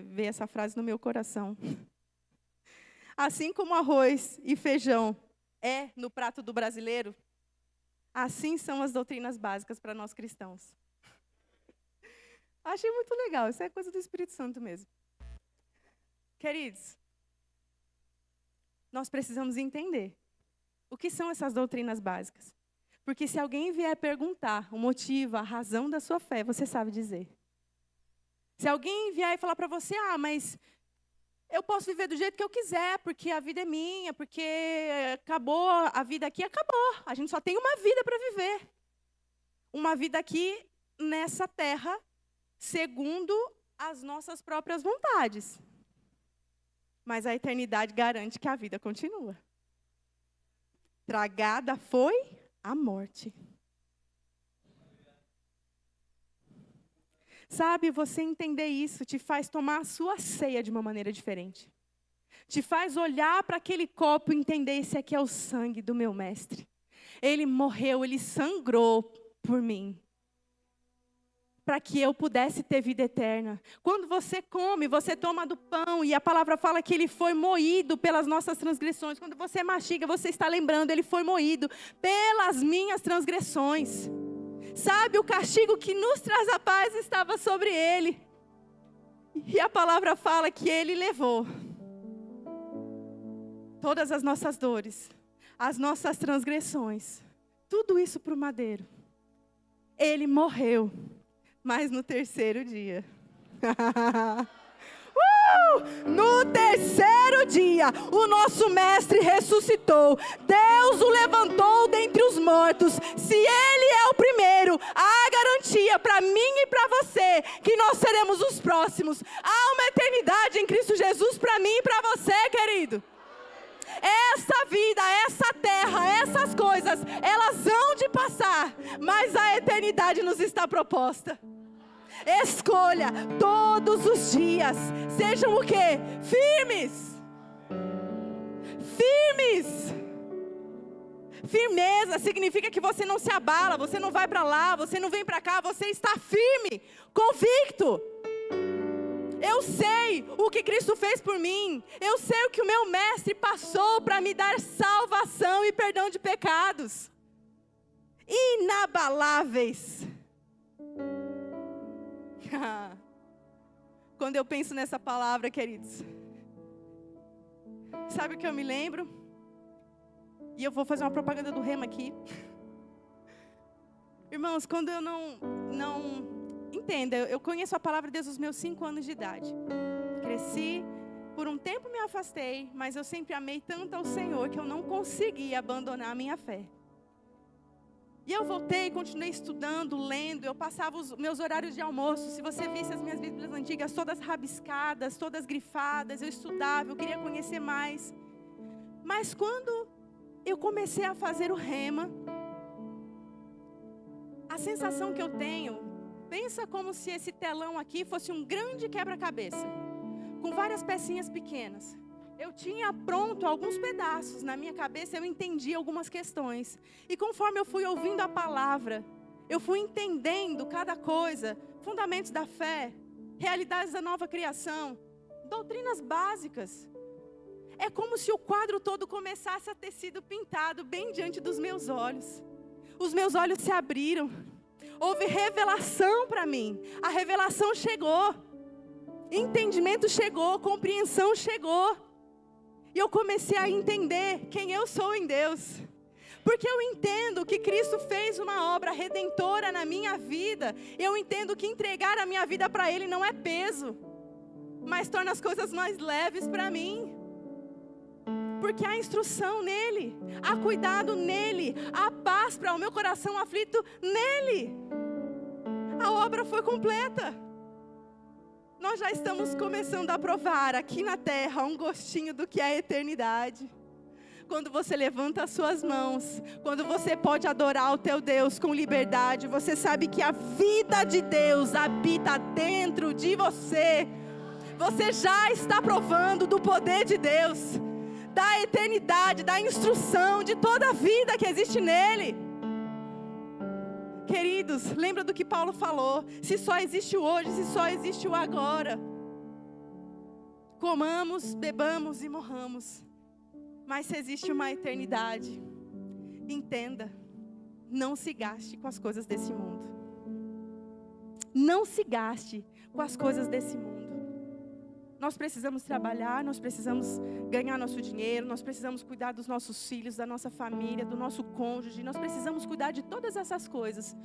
ver essa frase no meu coração. Assim como arroz e feijão é no prato do brasileiro, assim são as doutrinas básicas para nós cristãos. Achei muito legal, isso é coisa do Espírito Santo mesmo. Queridos, nós precisamos entender o que são essas doutrinas básicas. Porque se alguém vier perguntar o motivo, a razão da sua fé, você sabe dizer. Se alguém vier e falar para você, mas eu posso viver do jeito que eu quiser, porque a vida é minha, porque acabou a vida aqui, acabou. A gente só tem uma vida para viver. Uma vida aqui nessa terra, segundo as nossas próprias vontades. Mas a eternidade garante que a vida continua. Tragada foi a morte. Sabe, você entender isso te faz tomar a sua ceia de uma maneira diferente. Te faz olhar para aquele copo e entender, esse aqui é o sangue do meu mestre. Ele morreu, ele sangrou por mim. Para que eu pudesse ter vida eterna. Quando você come, você toma do pão, e a palavra fala que ele foi moído pelas nossas transgressões. Quando você mastiga, você está lembrando, ele foi moído pelas minhas transgressões. Sabe, o castigo que nos traz a paz estava sobre ele. E a palavra fala que ele levou todas as nossas dores, as nossas transgressões, tudo isso para o madeiro. Ele morreu. Mas no terceiro dia. No terceiro dia, o nosso mestre ressuscitou. Deus o levantou dentre os mortos. Se ele é o primeiro, há garantia para mim e para você que nós seremos os próximos. Há uma eternidade em Cristo Jesus para mim e para você, querido. Essa vida, essa terra, essas coisas, elas hão de passar, mas a eternidade nos está proposta. Escolha todos os dias. Sejam o quê? Firmes. Firmes. Firmeza significa que você não se abala, você não vai para lá, você não vem para cá, você está firme, convicto. Eu sei o que Cristo fez por mim. Eu sei o que o meu mestre passou para me dar salvação e perdão de pecados. Inabaláveis. Quando eu penso nessa palavra, queridos, sabe o que eu me lembro? E eu vou fazer uma propaganda do Rema aqui. Irmãos, quando eu entenda, eu conheço a palavra de Deus aos meus 5 anos de idade. Cresci, por um tempo me afastei, mas eu sempre amei tanto ao Senhor que eu não consegui abandonar a minha fé. E eu voltei, continuei estudando, lendo, eu passava os meus horários de almoço. Se você visse as minhas Bíblias antigas, todas rabiscadas, todas grifadas, eu estudava, eu queria conhecer mais. Mas quando eu comecei a fazer o rema, a sensação que eu tenho, pensa como se esse telão aqui fosse um grande quebra-cabeça, com várias pecinhas pequenas. Eu tinha pronto alguns pedaços na minha cabeça, eu entendi algumas questões. E conforme eu fui ouvindo a palavra, eu fui entendendo cada coisa, fundamentos da fé, realidades da nova criação, doutrinas básicas. É como se o quadro todo começasse a ter sido pintado bem diante dos meus olhos. Os meus olhos se abriram. Houve revelação para mim. A revelação chegou. Entendimento chegou, compreensão chegou. E eu comecei a entender quem eu sou em Deus. Porque eu entendo que Cristo fez uma obra redentora na minha vida. Eu entendo que entregar a minha vida para Ele não é peso, mas torna as coisas mais leves para mim. Porque há instrução nele, há cuidado nele, há paz para o meu coração aflito nele. A obra foi completa. Nós já estamos começando a provar aqui na terra um gostinho do que é a eternidade. Quando você levanta as suas mãos, quando você pode adorar o teu Deus com liberdade, você sabe que a vida de Deus habita dentro de você. Você já está provando do poder de Deus, da eternidade, da instrução, de toda a vida que existe nele. Queridos, lembra do que Paulo falou? Se só existe o hoje, se só existe o agora. Comamos, bebamos e morramos. Mas se existe uma eternidade, entenda, não se gaste com as coisas desse mundo. Não se gaste com as coisas desse mundo. Nós precisamos trabalhar, nós precisamos ganhar nosso dinheiro, nós precisamos cuidar dos nossos filhos, da nossa família, do nosso cônjuge, nós precisamos cuidar de todas essas coisas.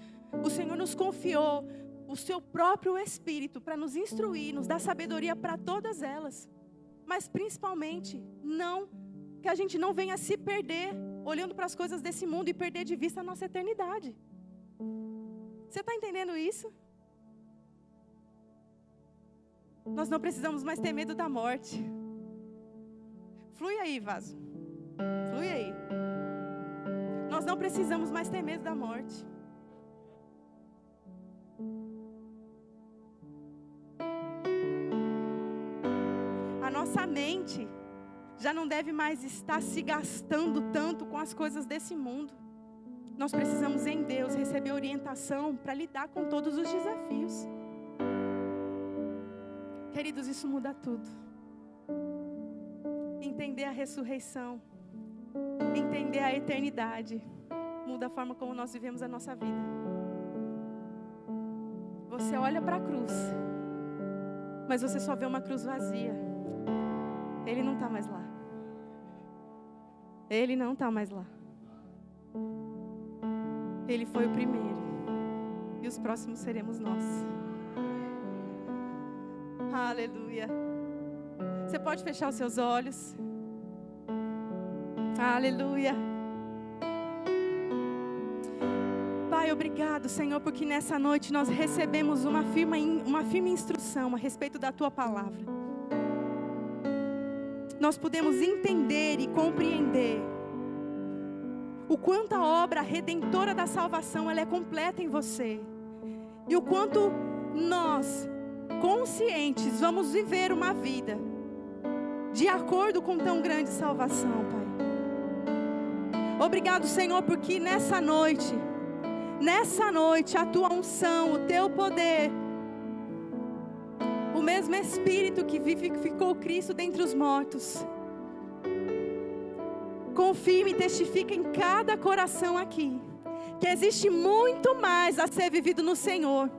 O Senhor nos confiou o seu próprio Espírito para nos instruir, nos dar sabedoria para todas elas. Mas principalmente, que a gente não venha se perder, olhando para as coisas desse mundo e perder de vista a nossa eternidade. Você está entendendo isso? Nós não precisamos mais ter medo da morte. Flui aí, vaso. Flui aí. Nós não precisamos mais ter medo da morte. A nossa mente já não deve mais estar se gastando tanto com as coisas desse mundo. Nós precisamos em Deus receber orientação para lidar com todos os desafios. Queridos, isso muda tudo. Entender a ressurreição, entender a eternidade, muda a forma como nós vivemos a nossa vida. Você olha para a cruz, mas você só vê uma cruz vazia. Ele não está mais lá. Ele não está mais lá. Ele foi o primeiro, e os próximos seremos nós. Aleluia. Você pode fechar os seus olhos. Aleluia. Pai, obrigado, Senhor, porque nessa noite nós recebemos uma firme instrução a respeito da Tua palavra. Nós podemos entender e compreender o quanto a obra redentora da salvação ela é completa em você. E o quanto nós, conscientes, vamos viver uma vida de acordo com tão grande salvação, Pai. Obrigado, Senhor, porque nessa noite, a Tua unção, o Teu poder, o mesmo Espírito que vivificou Cristo dentre os mortos, confirma e testifica em cada coração aqui, que existe muito mais a ser vivido no Senhor.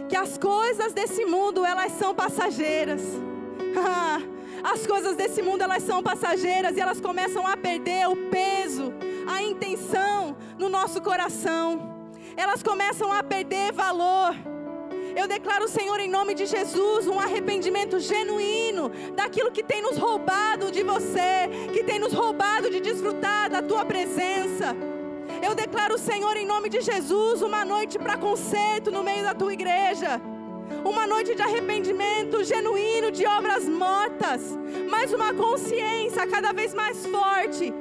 Que as coisas desse mundo, elas são passageiras. As coisas desse mundo, elas são passageiras e elas começam a perder o peso, a intenção no nosso coração. elas começam a perder valor. Eu declaro, Senhor, em nome de Jesus, um arrependimento genuíno daquilo que tem nos roubado de você, que tem nos roubado de desfrutar da tua presença. Eu declaro, Senhor, em nome de Jesus, uma noite para conserto no meio da tua igreja. Uma noite de arrependimento genuíno de obras mortas, mas uma consciência cada vez mais forte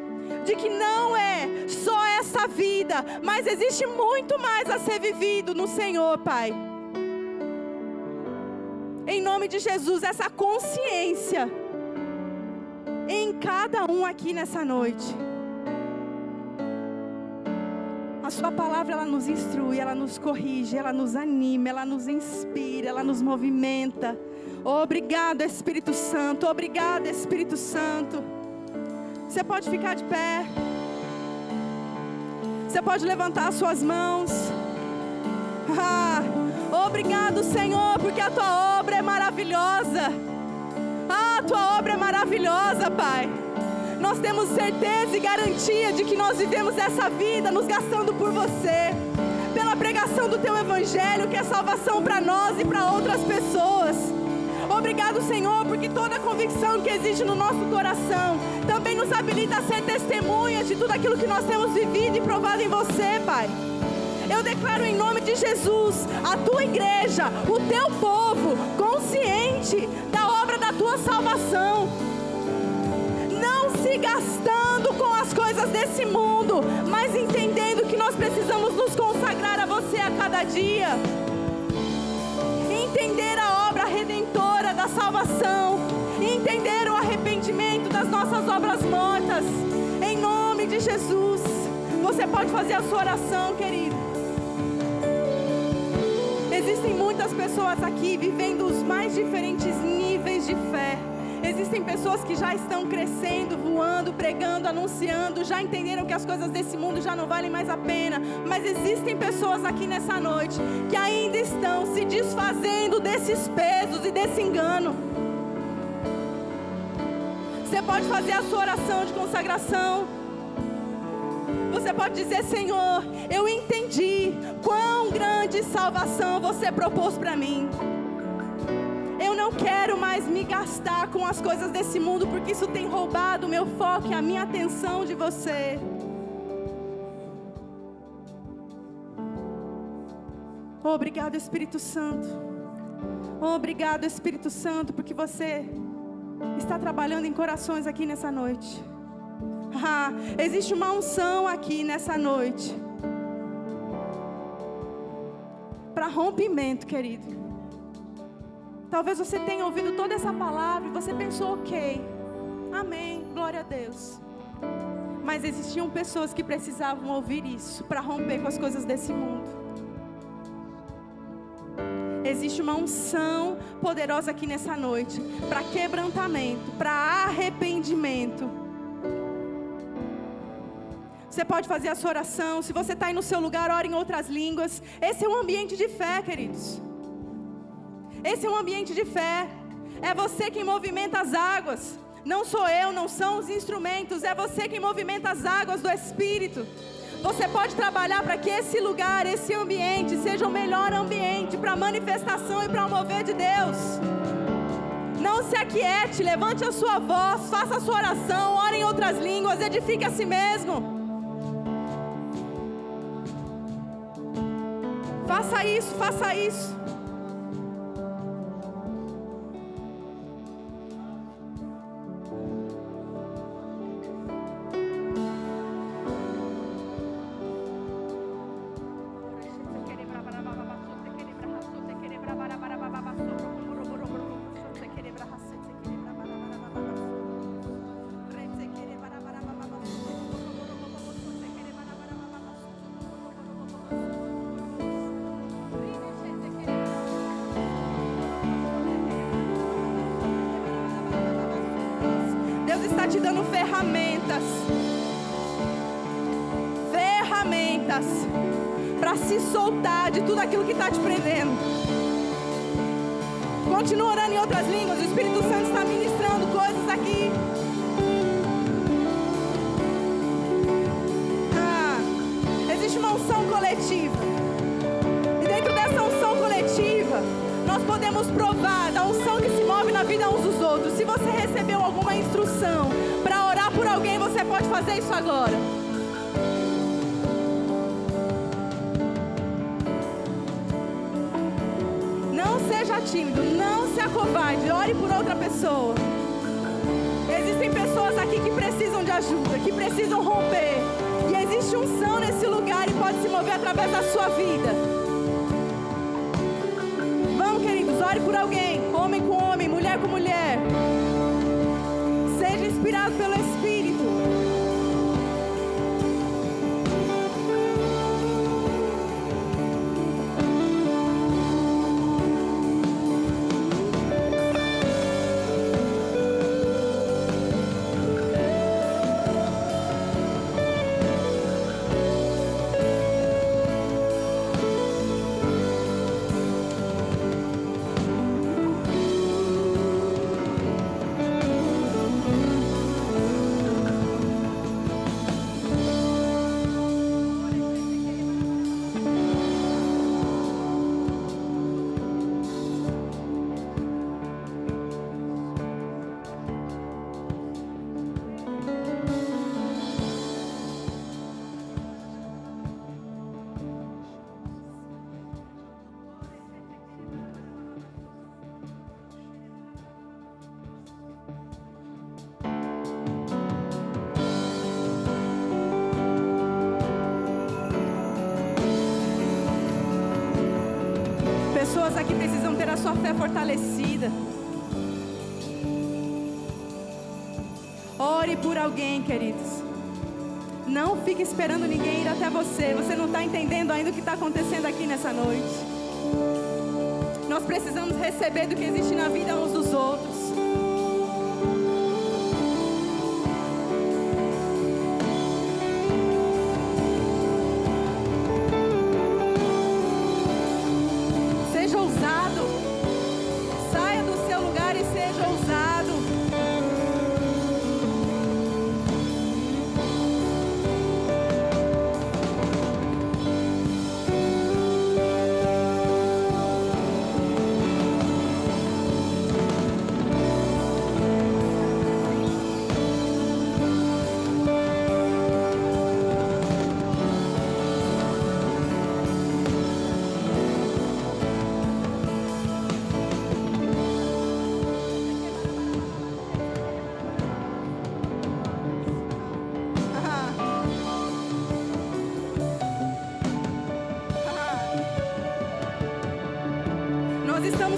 de que não é só essa vida, mas existe muito mais a ser vivido no Senhor, Pai. Em nome de Jesus, essa consciência em cada um aqui nessa noite. A sua palavra, ela nos instrui, ela nos corrige, ela nos anima, ela nos inspira, ela nos movimenta. Obrigado, Espírito Santo, obrigado, Espírito Santo. Você pode ficar de pé. Você pode levantar as suas mãos. Obrigado, Senhor, porque a tua obra é maravilhosa. A tua obra é maravilhosa, Pai. Nós temos certeza e garantia de que nós vivemos essa vida nos gastando por você, pela pregação do teu evangelho, que é salvação para nós e para outras pessoas. Obrigado, Senhor, porque toda a convicção que existe no nosso coração também nos habilita a ser testemunha de tudo aquilo que nós temos vivido e provado em você, Pai. Eu declaro em nome de Jesus, a tua igreja, o teu povo, consciente da obra da tua salvação, não se gastando com as coisas desse mundo, mas entendendo que nós precisamos nos consagrar a você a cada dia, entender a obra redentora da salvação, entender o arrependimento das nossas obras mortas, em nome de Jesus. Você pode fazer a sua oração, querido. Existem muitas pessoas aqui vivendo os mais diferentes níveis de fé. Existem pessoas que já estão crescendo, voando, pregando, anunciando, já entenderam que as coisas desse mundo já não valem mais a pena. Mas existem pessoas aqui nessa noite que ainda estão se desfazendo desses pesos e desse engano. Você pode fazer a sua oração de consagração. Você pode dizer: Senhor, eu entendi quão grande salvação você propôs para mim. Eu não quero mais me gastar com as coisas desse mundo, porque isso tem roubado o meu foco e a minha atenção de você. Obrigado, Espírito Santo. Obrigado, Espírito Santo, porque você está trabalhando em corações aqui nessa noite. Existe uma unção aqui nessa noite para rompimento, querido. Talvez você tenha ouvido toda essa palavra e você pensou: ok, amém, glória a Deus. Mas existiam pessoas que precisavam ouvir isso para romper com as coisas desse mundo. Existe uma unção poderosa aqui nessa noite para quebrantamento, para arrependimento. Você pode fazer a sua oração. Se você está aí no seu lugar, ore em outras línguas. Esse é um ambiente de fé, queridos. Esse é um ambiente de fé. É você quem movimenta as águas. Não sou eu, não são os instrumentos. É você quem movimenta as águas do Espírito. Você pode trabalhar para que esse lugar, esse ambiente, seja o melhor ambiente para a manifestação e para o mover de Deus. Não se aquiete, levante a sua voz, faça a sua oração, ore em outras línguas, edifique a si mesmo. Faça isso, faça isso. Está te dando ferramentas para se soltar de tudo aquilo que está te prendendo. Continua orando em outras línguas. O Espírito Santo está ministrando coisas aqui. Existe uma unção coletiva. vamos provar da unção que se move na vida uns dos outros. Se você recebeu alguma instrução para orar por alguém, você pode fazer isso agora. Não seja tímido, não se acovarde, ore por outra pessoa. Existem pessoas aqui que precisam de ajuda, que precisam romper. E existe unção nesse lugar e pode se mover através da sua vida. Vamos, queridos, ore por alguém, homem com homem, mulher com mulher. Seja inspirado pelo Espírito. Pessoas aqui precisam ter a sua fé fortalecida. Ore por alguém, queridos. Não fique esperando ninguém ir até você. Você não está entendendo ainda o que está acontecendo aqui nessa noite. Nós precisamos receber do que existe na vida uns dos outros.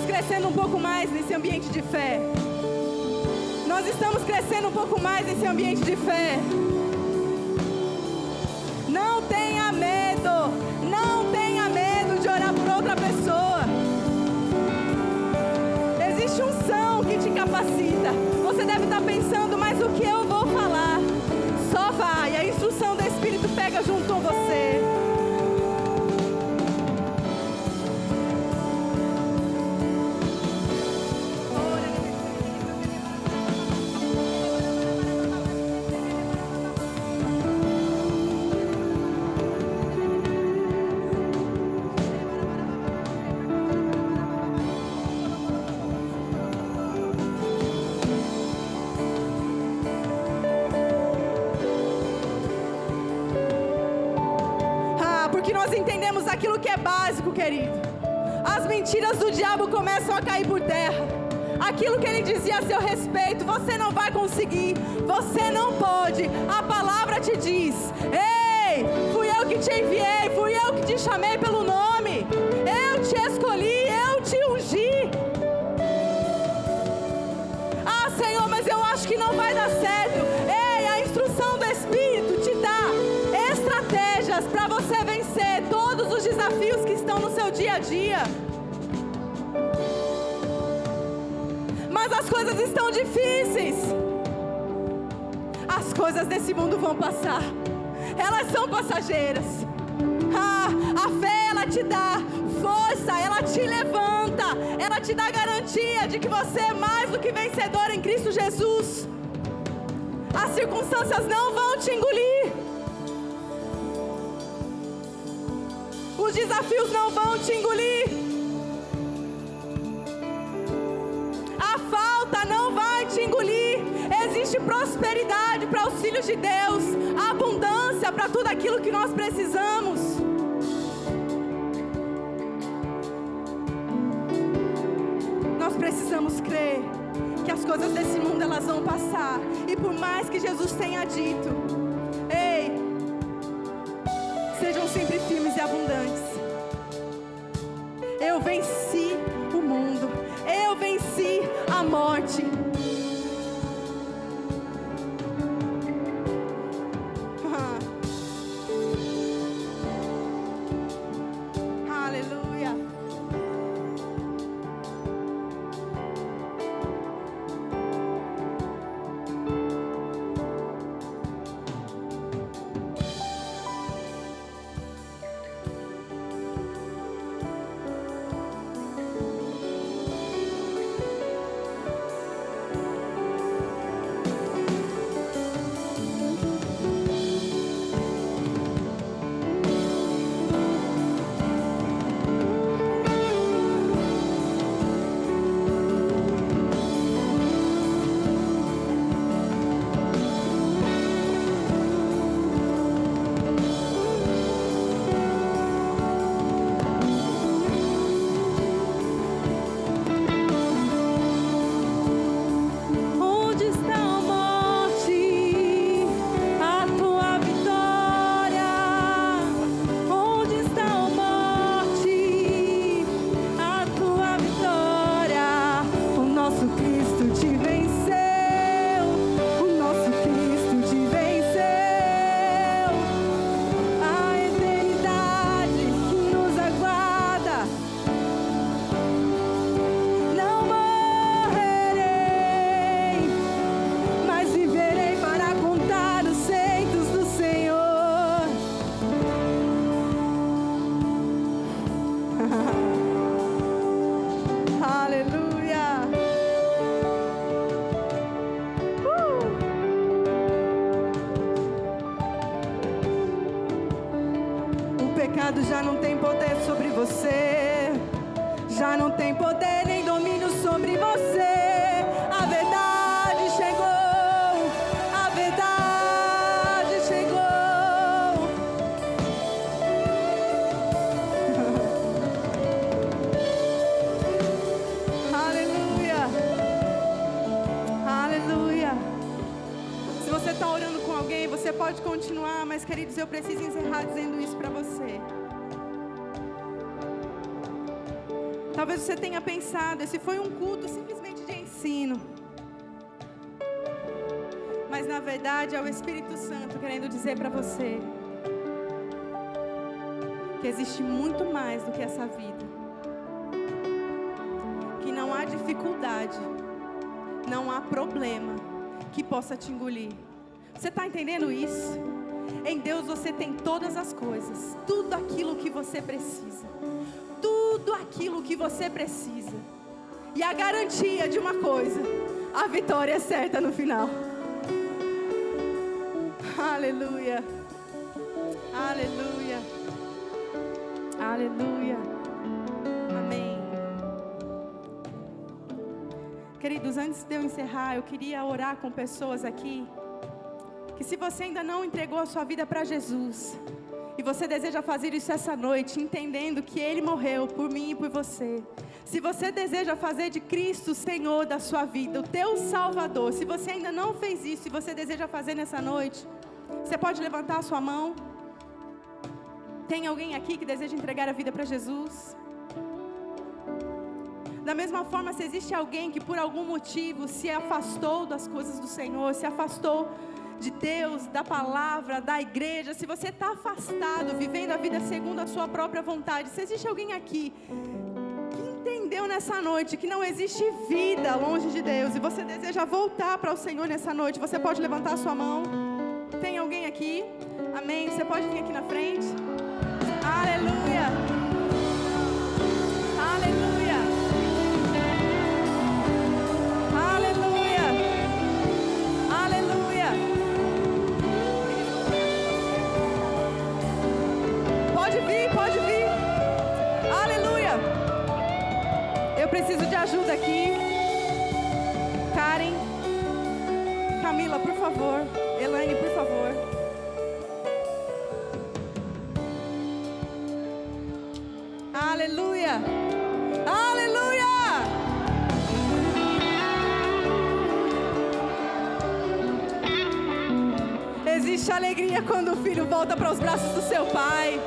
Crescendo um pouco mais nesse ambiente de fé. Nós estamos crescendo um pouco mais nesse ambiente de fé. Não tenha medo. Não tenha medo de orar por outra pessoa. Existe unção que te capacita. Você deve estar pensando, mas o que eu vou falar? Só vai. A instrução do Espírito pega junto com você. Entendemos aquilo que é básico, querido. As mentiras do diabo começam a cair por terra. Aquilo que ele dizia a seu respeito, você não vai conseguir, você não pode. A palavra te diz: ei, fui eu que te enviei, fui eu que te chamei pelo nome, eu te escolhi, eu te ungi. Ah, Senhor, mas eu acho que não vai dar certo. Ei, a instrução do Espírito te dá estratégias para você vencer todos os desafios que estão no seu dia a dia. Mas as coisas estão difíceis. As coisas desse mundo vão passar. Elas são passageiras. A fé, ela te dá força, ela te levanta, ela te dá garantia de que você é mais do que vencedor em Cristo Jesus. As circunstâncias não vão te engolir. Os desafios não vão te engolir. prosperidade para os filhos de Deus, abundância para tudo aquilo que nós precisamos. Nós precisamos crer que as coisas desse mundo elas vão passar, e por mais que Jesus tenha dito, ei, sejam sempre firmes e abundantes. Eu venci o mundo, eu venci a morte. Aleluia. pecado já não tem poder sobre você, já não tem poder nem domínio sobre você. A verdade chegou, a verdade chegou. Aleluia, aleluia. Se você está orando com alguém, você pode continuar, mas queridos, eu preciso encerrar dizendo isso para você. Talvez você tenha pensado, esse foi um culto simplesmente de ensino, mas na verdade é o Espírito Santo querendo dizer para você que existe muito mais do que essa vida, que não há dificuldade, não há problema que possa te engolir. Você está entendendo isso? Em Deus você tem todas as coisas, tudo aquilo que você precisa, tudo aquilo que você precisa, e a garantia de uma coisa: a vitória é certa no final. Aleluia, aleluia, aleluia, amém. Queridos, antes de eu encerrar, eu queria orar com pessoas aqui, que se você ainda não entregou a sua vida para Jesus, e você deseja fazer isso essa noite, entendendo que Ele morreu por mim e por você. Se você deseja fazer de Cristo o Senhor da sua vida, o teu Salvador, se você ainda não fez isso e você deseja fazer nessa noite, você pode levantar a sua mão. Tem alguém aqui que deseja entregar a vida para Jesus? Da mesma forma, se existe alguém que por algum motivo se afastou das coisas do Senhor, se afastou de Deus, da palavra, da igreja, se você está afastado, vivendo a vida segundo a sua própria vontade, se existe alguém aqui que entendeu nessa noite que não existe vida longe de Deus, e você deseja voltar para o Senhor nessa noite, você pode levantar a sua mão. Tem alguém aqui? Amém? Você pode vir aqui na frente? Aleluia, aleluia, aleluia, aleluia. Pode vir, pode vir. Aleluia. Eu preciso de ajuda aqui. Karen, Camila, por favor. Elaine, por favor. Aleluia. Aleluia. Existe alegria quando o filho volta para os braços do seu pai.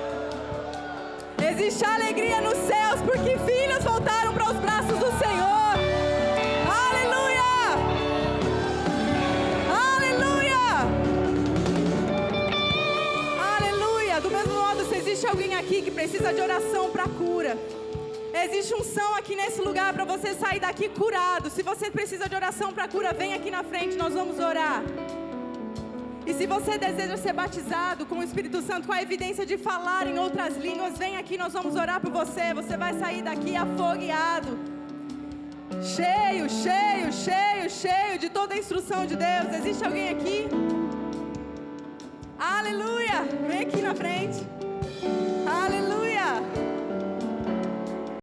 Existe alegria nos céus porque filhos voltaram para os braços do Senhor. Aleluia! Aleluia! Aleluia! Do mesmo modo, se existe alguém aqui que precisa de oração para cura, existe unção aqui nesse lugar para você sair daqui curado. Se você precisa de oração para cura, vem aqui na frente, nós vamos orar. E se você deseja ser batizado com o Espírito Santo, com a evidência de falar em outras línguas, vem aqui, nós vamos orar por você. Você vai sair daqui afogueado, cheio, cheio, cheio, cheio de toda a instrução de Deus. Existe alguém aqui? Aleluia! Vem aqui na frente.